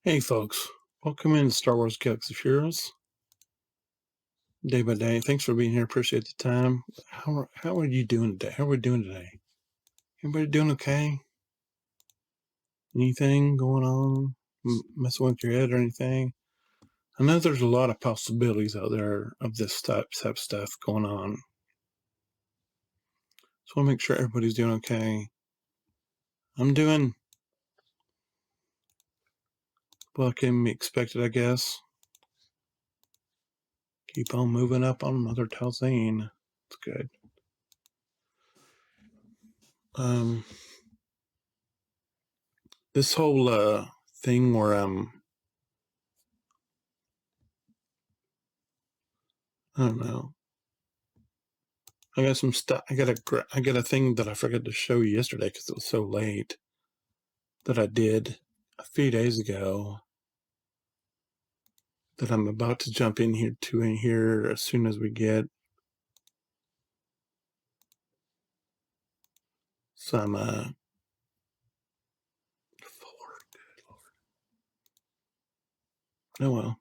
Hey folks, welcome into Star Wars Galaxy of Heroes, day by day. Thanks for being here. Appreciate the time. How are you doing today? How are we doing today? Everybody doing okay? Anything going on? Messing with your head or anything? I know there's a lot of possibilities out there of this type of stuff going on. So I want to make sure everybody's doing okay. I'm doing what can be expected, I guess. Keep on moving up on Mother Talzane. It's good. Um, this whole thing where I don't know. I got some stuff. I got a thing that I forgot to show you yesterday because it was so late that I did a few days ago that I'm about to jump in here as soon as we get some Lord, good Lord. Oh well.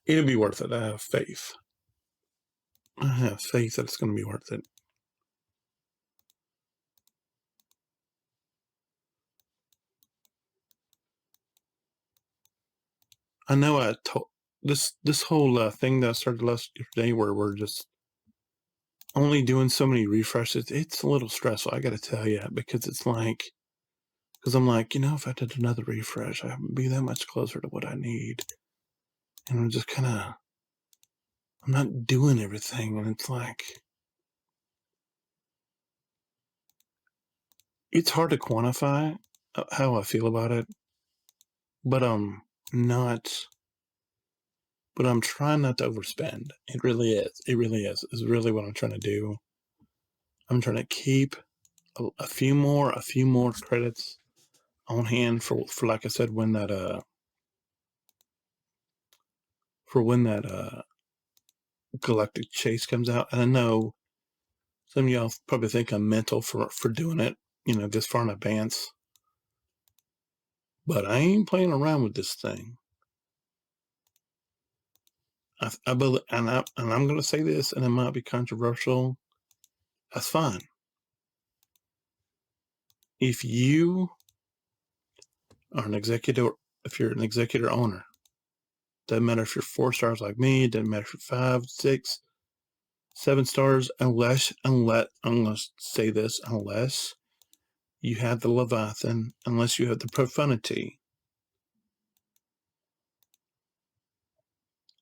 It'll be worth it. I have faith. I have faith that it's gonna be worth it. I know I told this whole thing that I started last yesterday where we're just only doing so many refreshes. It's a little stressful, I gotta tell you, because it's like because I'm like, if I did another refresh, I would be that much closer to what I need. And I'm just I'm not doing everything. And it's like, it's hard to quantify how I feel about it, but not, but I'm trying not to overspend. It really is. It really is really what I'm trying to do. I'm trying to keep a few more credits on hand for like I said, when that Galactic Chase comes out. And I know some of y'all probably think I'm mental for doing it, this far in advance. But I ain't playing around with this thing. I believe, and I'm going to say this, and it might be controversial. That's fine. If you are an executor, if you're an executor owner, doesn't matter if you're 4 stars like me. Doesn't matter if you're 5, 6, 7 stars, unless I'm going to say this, unless you have the Leviathan, unless you have the profundity.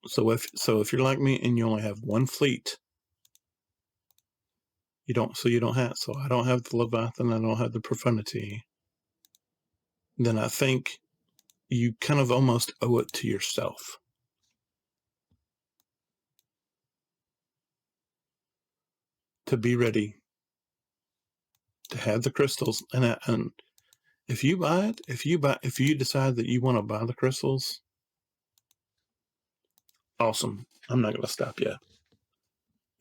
So if you're like me and you only have one fleet, I don't have the Leviathan, I don't have the profundity, then I think you kind of almost owe it to yourself to be ready to have the crystals. And if you buy it, if you decide that you want to buy the crystals, awesome. I'm not going to stop you.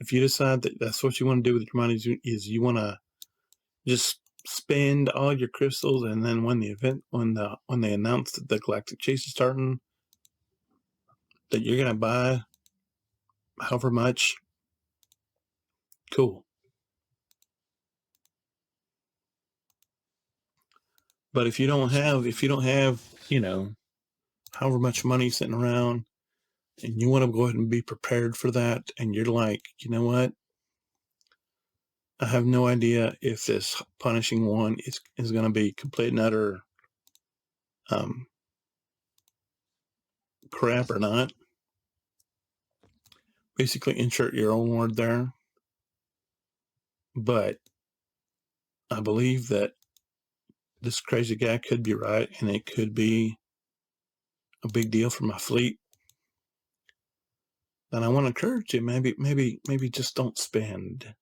If you decide that that's what you want to do with your money is you want to just spend all your crystals, and then when they announce that the Galactic Chase is starting, that you're going to buy however much, cool. But if you don't have however much money sitting around, and you want to go ahead and be prepared for that, and you're like, you know what, I have no idea if this punishing one is going to be complete and utter crap or not. Basically, insert your own word there. But I believe that this crazy guy could be right, and it could be a big deal for my fleet. And I want to encourage you, maybe just don't spend.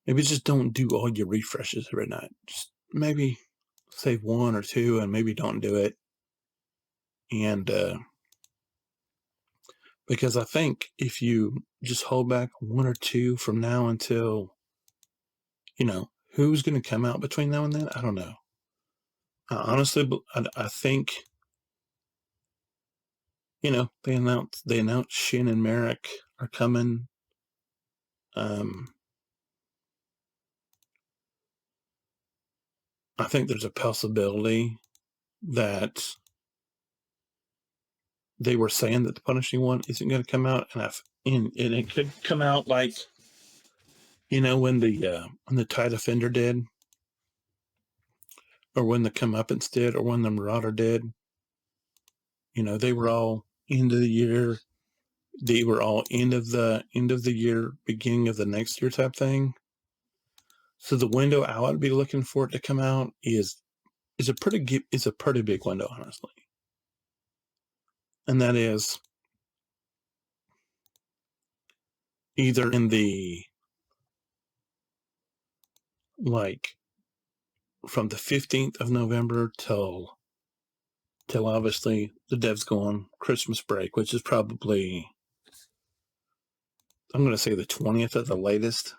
Maybe just don't do all your refreshes every night. Just maybe save 1 or 2, and maybe don't do it. And because I think if you just hold back 1 or 2 from now until, who's going to come out between now and then? I don't know. honestly, I think, they announced Shin and Merrick are coming. I think there's a possibility that they were saying that the Punishing One isn't going to come out, and it could come out like, when the Tide Offender did, or when the Comeuppance did, or when the Marauder did. They were all end of the year. They were all end of the year, beginning of the next year type thing. So the window I would be looking for it to come out is a pretty big window, honestly, and that is either in the, like, from the 15th of November till obviously the devs go on Christmas break, which is probably, I'm going to say, the 20th at the latest.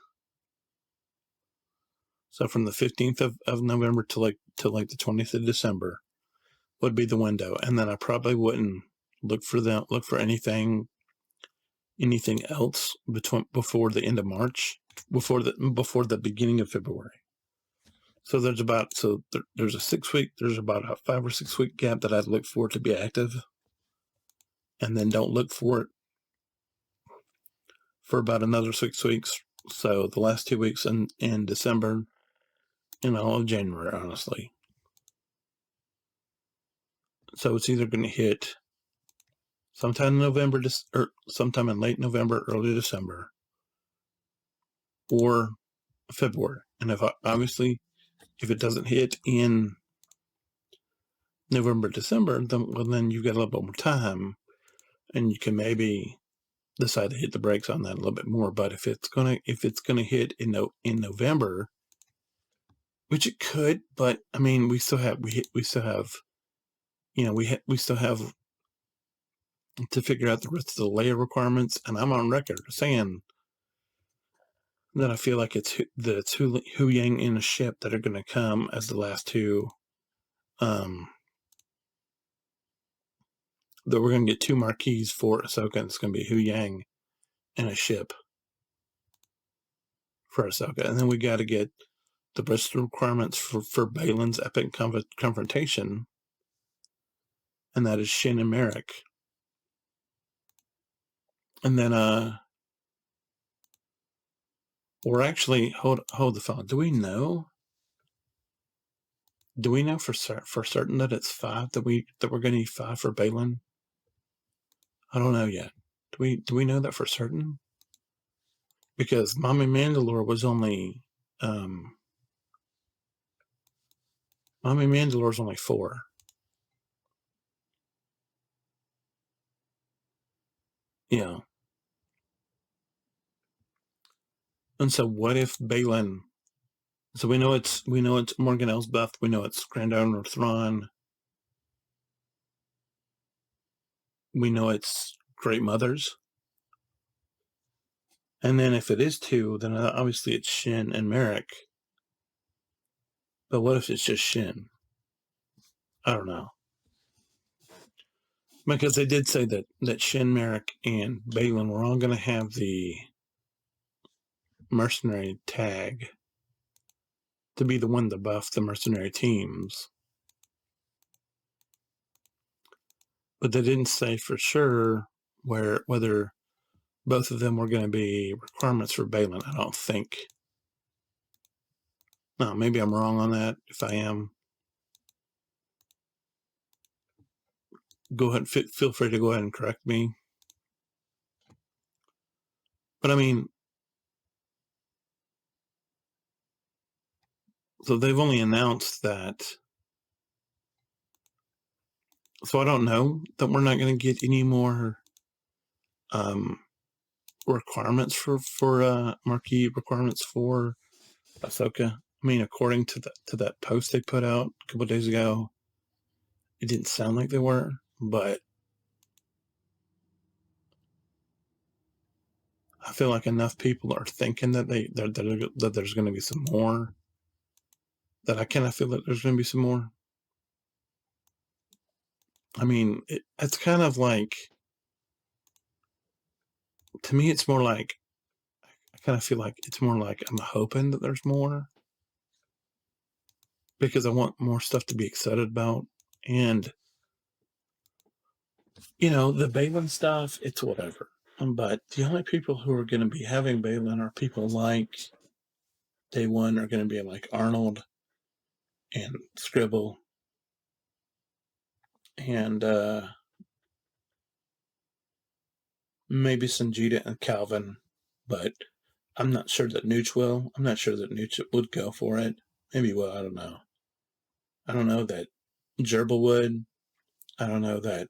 So from the 15th of November to like the 20th of December would be the window, and then I probably wouldn't look for anything else before the end of March, before the beginning of February. So there's about there's about a 5 or 6 week gap that I'd look for it to be active, and then don't look for it for about another 6 weeks. So the last 2 weeks in December and all of January, honestly. So it's either going to hit sometime in November, or sometime in late November, early December, or February. And obviously, if it doesn't hit in November, December, then you've got a little bit more time, and you can maybe decide to hit the brakes on that a little bit more. But if it's gonna hit in November, which it could, but I mean, we still have to figure out the rest of the layer requirements, and I'm on record saying that I feel like it's Hu Yang in a ship that are going to come as the last two. That we're going to get 2 marquees for Ahsoka, and it's going to be Hu Yang in a ship for Ahsoka, and then we got to get the rest of the requirements for Balin's epic confrontation, and that is Shin and Merrick. And then, or actually, hold the phone. Do we know for certain that it's 5 that we're going to need 5 for Balin? I don't know yet. Do we know that for certain? Because Mommy Mandalore was only Mommy Mandalore's only 4. Yeah. And so what if Balin? So we know it's Morgan Elsbeth. We know it's Grand Admiral Thrawn. We know it's Great Mothers. And then if it is 2, then obviously it's Shin and Merrick. But what if it's just Shin? I don't know. Because they did say that Shin, Merrick, and Balin were all going to have the mercenary tag to be the one to buff the mercenary teams. But they didn't say for sure whether both of them were going to be requirements for Balin. I don't think. No, maybe I'm wrong on that. If I am, go ahead. Feel free to go ahead and correct me. But I mean, so they've only announced that. So I don't know that we're not going to get any more requirements for marquee requirements for Ahsoka. I mean, according to that post they put out a couple of days ago, it didn't sound like they were, but I feel like enough people are thinking that that there's going to be some more, that I kind of feel that there's going to be some more. I mean, it's kind of like, to me, it's more like, I kind of feel like it's more like I'm hoping that there's more because I want more stuff to be excited about. And, the Balin stuff, it's whatever. But the only people who are going to be having Balin are people like Day One are going to be like Arnold and Scribble and maybe Sanjita and Calvin. But I'm not sure that Nooch will. I'm not sure that Nooch would go for it. Maybe will. I don't know. I don't know that Gerbil would. I don't know that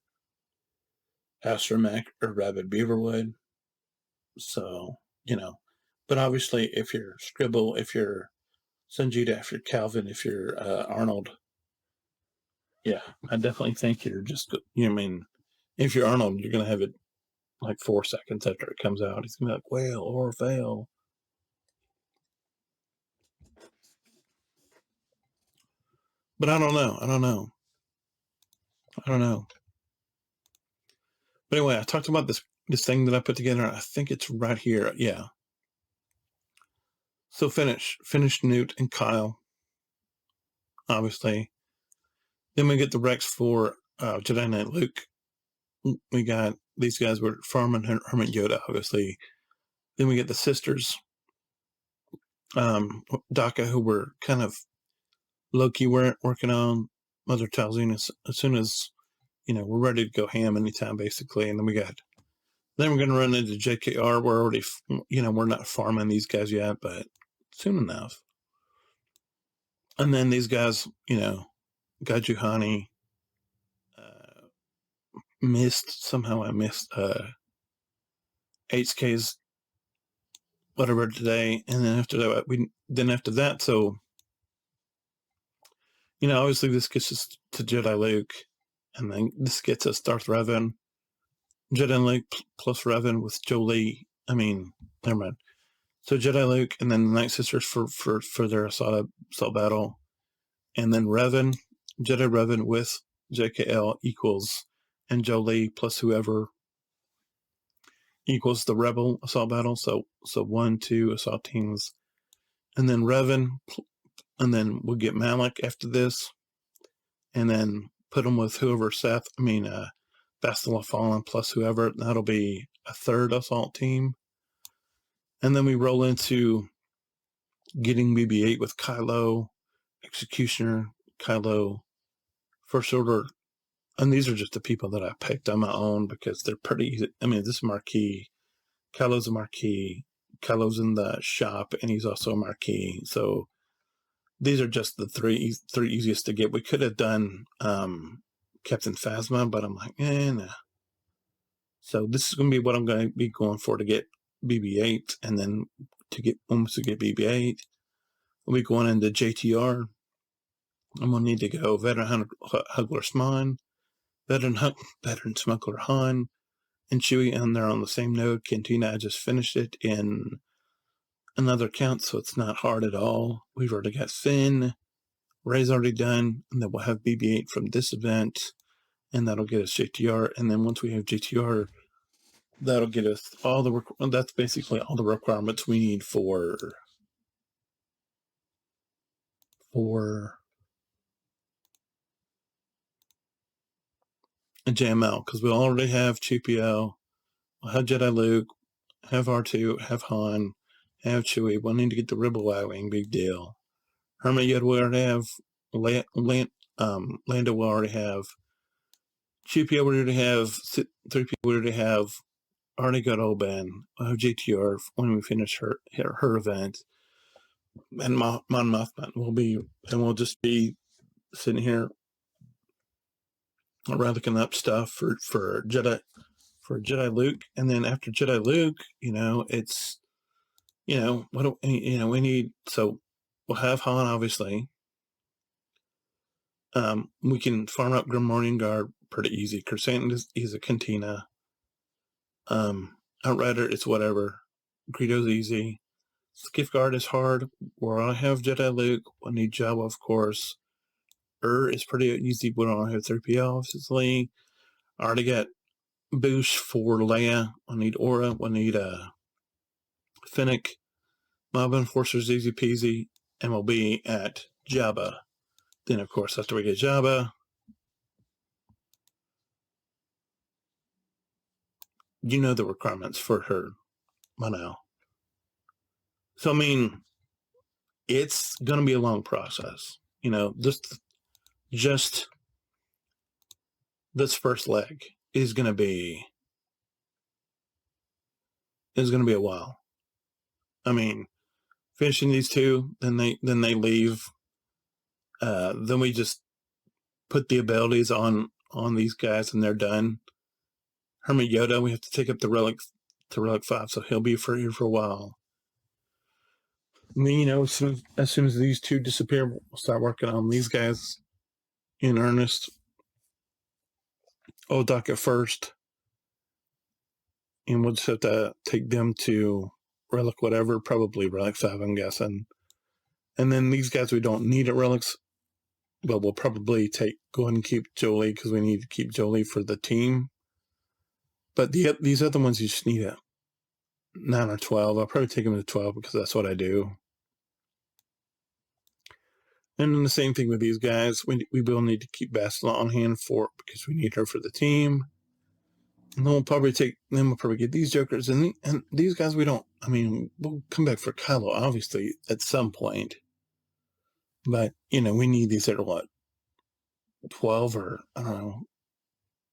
Astromech or Rabbit Beaver would. So, but obviously, if you're Scribble, if you're Sanjita, if you're Calvin, if you're Arnold, yeah, I definitely think you're just, I mean, if you're Arnold, you're going to have it like 4 seconds after it comes out. He's going to be like, whale or fail. But I don't know. But anyway, I talked about this thing that I put together. I think it's right here. Yeah. So finish Newt and Kyle, obviously. Then we get the Rex for Jedi Knight Luke. We got these guys were farming Hermit Yoda, obviously. Then we get the sisters, Daka, who were kind of low-key working on Mother Talzina as soon as, we're ready to go ham anytime, basically. And then then we're going to run into JKR. We're already, we're not farming these guys yet, but soon enough. And then these guys, Gajuhani, somehow I missed HK's whatever today. And then after that, so, obviously this gets us to Jedi Luke, and then this gets us Darth Revan, Jedi Luke plus Revan with Jolie. I mean, never mind. So Jedi Luke, and then the Night Sisters for their assault battle, and then Jedi Revan with JKL equals, and Jolie plus whoever equals the Rebel assault battle. So 1, 2 assault teams, and then Revan, and then we'll get Malik after this, and then put them with whoever Bastila Fallen plus whoever. That'll be a third assault team. And then we roll into getting BB-8 with Kylo, Executioner, Kylo, First Order. And these are just the people that I picked on my own because they're pretty easy. I mean, this is Marquis. Kylo's a Marquis. Kylo's in the shop, and he's also a Marquis. So these are just the three easiest to get. We could have done Captain Phasma, but I'm like, nah. So this is going to be what I'm going to be going for to get BB-8, and then once we get BB-8, we'll be going into JTR. I'm going to need to go Veteran Huggler Sman, Veteran Smuggler Han, and Chewie, and they're on the same node. Cantina, I just finished it in another count, so it's not hard at all. We've already got Finn. Ray's already done, and then we'll have BB-8 from this event, and that'll get us JTR. And then once we have JTR, that'll get us that's basically all the requirements we need for a JML, because we already have GPL, we'll have Jedi Luke, have R2, have Han, have Chewie. We'll need to get the Rebel Y-Wing, big deal. Hermit Yoda we already have, Lando we already have, GPL we already have, 3PO we already have, already got Oban. We'll have GTR when we finish her event. And Mon Mothman we'll just be sitting here looking up stuff for Jedi Luke. And then after Jedi Luke, it's, what do we need? So we'll have Han, obviously. We can farm up Grim Morning Guard pretty easy. Kersantin is a Cantina. Outrider, it's whatever. Greedo's easy. Skiff Guard is hard. Where I have Jedi Luke, we'll need Jawa, of course. is pretty easy. We don't have 3PL, obviously. I already got Boosh for Leia. I need Aura. I need Finnick. Mob Enforcer's easy peasy. And we'll be at Jabba. Then, of course, after we get Jabba, you know the requirements for her by now. So, I mean, it's going to be a long process. You know, just this first leg is going to be a while. I mean, finishing these two, then they leave. Then we just put the abilities on these guys, and they're done. Hermit Yoda, we have to take up the relic to Relic 5, so he'll be here for a while. And then, you know, as soon as these two disappear, we'll start working on these guys in earnest. Odaka first, and we'll just have to take them to Relic whatever, probably Relic 5, I'm guessing. And then these guys we don't need at Relics, but we'll probably go ahead and keep Jolie because we need to keep Jolie for the team. But these other ones you just need a 9 or 12. I'll probably take them to 12 because that's what I do. And then the same thing with these guys. We will need to keep Bastila on hand because we need her for the team. And then we'll probably get these jokers and these guys we don't. I mean, we'll come back for Kylo obviously at some point. But you know, we need these at what 12 or I don't know,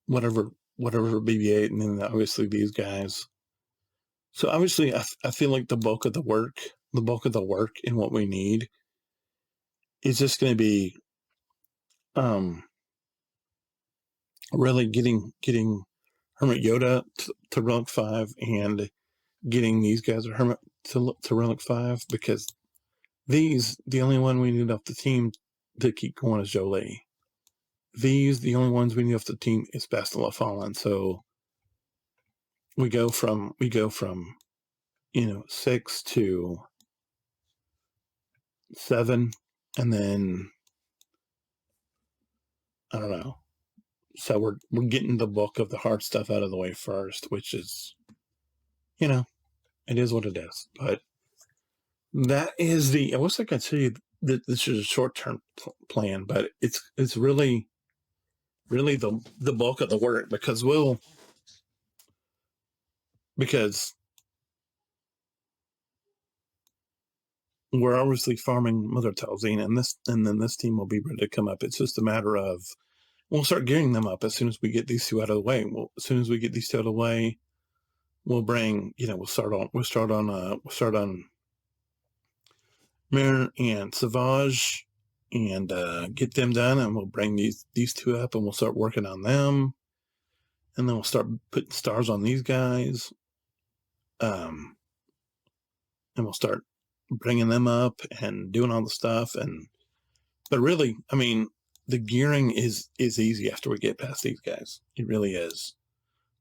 whatever BB-8, and then obviously these guys. So obviously, I feel like the bulk of the work in what we need is just going to be really getting Hermit Yoda to Relic 5 and getting these guys Hermit to Relic 5, because the only one we need off the team to keep going is Jolie. The only ones we need off the team is Bastila Fallen. So we go from 6 to 7, and then I don't know. So we're getting the bulk of the hard stuff out of the way first, which is, it is what it is. But that is I wish I could tell you that this is a short-term plan, but it's really the bulk of the work, because we're obviously farming Mother Talzine, and then this team will be ready to come up. It's just a matter of we'll start gearing them up as soon as we get these two out of the way. As soon as we get these two out of the way, we'll bring we'll start on Mirror and Savage and get them done, and we'll bring these two up, and we'll start working on them, and then we'll start putting stars on these guys, and we'll start bringing them up and doing all the stuff. But really, I mean, the gearing is easy after we get past these guys. It really is.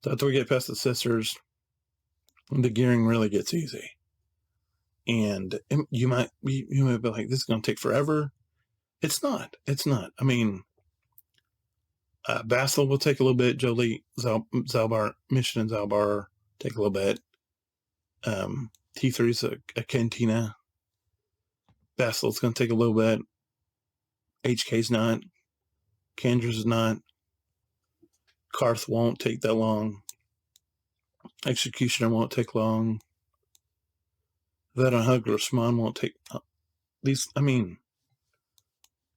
So after we get past the sisters, the gearing really gets easy. And you might be like, this is going to take forever. It's not. I mean, Basil will take a little bit. Jolie, Zalbar, Mission and Zalbar take a little bit. T3's a cantina. Basil's going to take a little bit. HK's not. Kendra's not. Karth won't take that long. Executioner won't take long. Veteran Hug Rashman won't take these. I mean,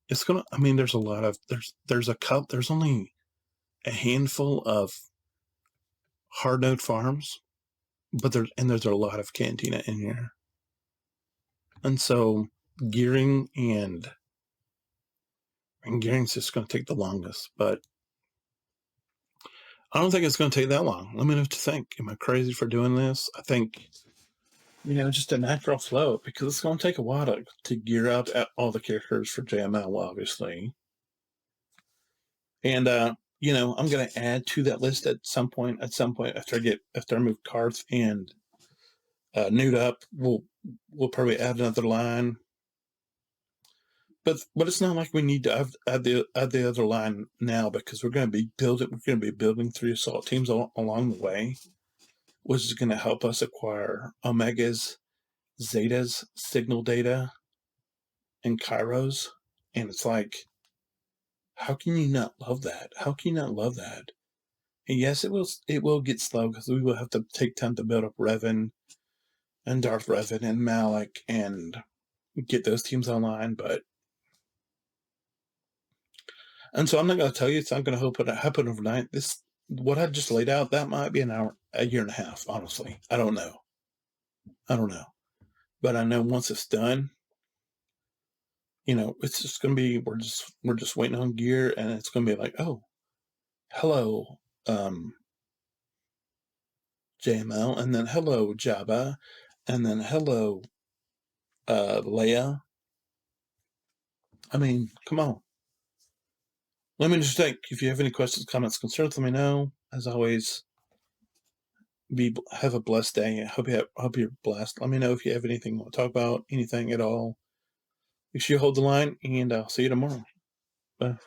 it's gonna. I mean, there's a lot of there's only a handful of hard node farms, but there's a lot of cantina in here, and so gearing's just going to take the longest. But I don't think it's going to take that long. Let me know what you think. Am I crazy for doing this? I think just a natural flow, because it's going to take a while to gear up at all the characters for JML, obviously. And I'm going to add to that list at some point after I move Karth and Nude up. We'll probably add another line. but it's not like we need to add the other line now because we're gonna be building 3 assault teams along the way, which is gonna help us acquire Omegas, Zetas, signal data, and Kairos. And it's like, how can you not love that? How can you not love that? And yes, it will get slow because we will have to take time to build up Revan and Darth Revan and Malik and get those teams online, but and so I'm not going to tell you it's not going to happen overnight. This what I just laid out that might be an hour, a year and a half. Honestly, I don't know. I don't know, but I know once it's done, it's just going to be we're just waiting on gear, and it's going to be like, oh, hello, JML, and then hello Jabba, and then hello Leia. I mean, come on. Let me just think. If you have any questions, comments, concerns, let me know. As always, have a blessed day. I hope you're blessed. Let me know if you have anything you want to talk about, anything at all. Make sure you hold the line, and I'll see you tomorrow. Bye.